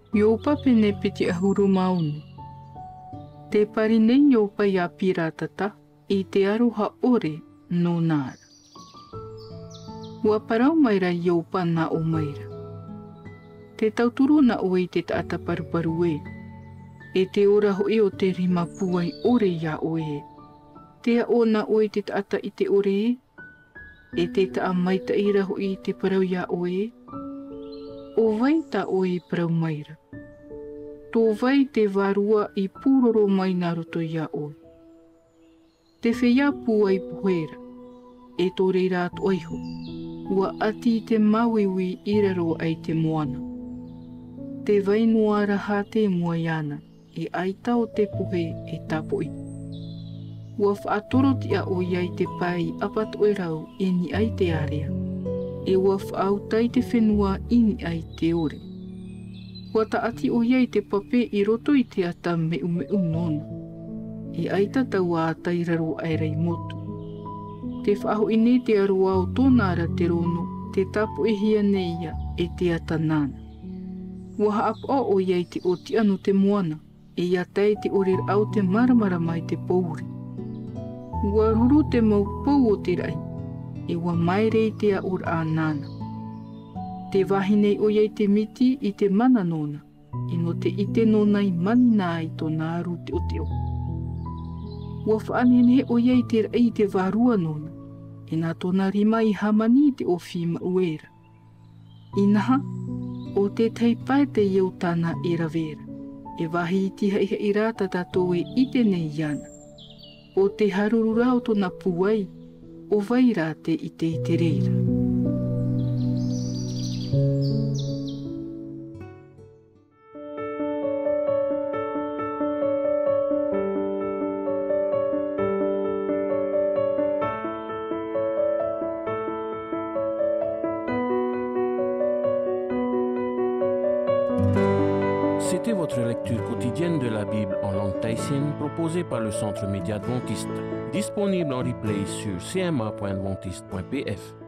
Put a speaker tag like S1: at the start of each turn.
S1: Iopa pene piti ahuru maunu. Te pari nei iopa ia piratata I te aroha ore no nara. Ua parau maira iopa na o maira. Te tauturu na o I te taata paruparu e te ora hoi o te rima puai ore ia o e. Te o na o I te taata I te ore e te taa maita ira hoi te parau ia o e. O vai ta o I parau maira. Tō vai te varua I pūroro mai nā roto ia o. Te whea puai puhera, e tō reira atu aiho, ua ati te mauiwi iraro ai te moana. Te vainuara ha te muaiana, e aita o te puhe e tapoi. Ua whaatoro tia o iai te pai apat oi rau e ni ai te area, e ua whaautai te whenua ini ai te ore. Ua taati o iai te pape I roto I te ata meu nono. E aita tau a tai raro ai rei motu. Te whaaho ine te aroa o tōna ara te rono, te tapo e hia neia e te ata nana. Ua haapa o iai te oti anu te moana, e ia tai te orir au te maramara mai te pouri. Ua ruru te mau pou o te rai, e ua mairei te a ur a nana. Te wahinei o iai te miti I te mana nona, ino te ite nona I mani nā I tō nāru te o te o. Ua whaanene o iai te rai te varua nona, e nā tōna rima I hamani te ofima uera. Inaha, o te teipai te iau tāna e ravera, e wahi I tiha iha I rāta tātou e ite nei iana. O te harurura o tōna puai, o vai rāte I te I te reira.
S2: C'était votre lecture quotidienne de la Bible en langue tahitienne proposée par le Centre Média Adventiste, disponible en replay sur cma.adventiste.pf.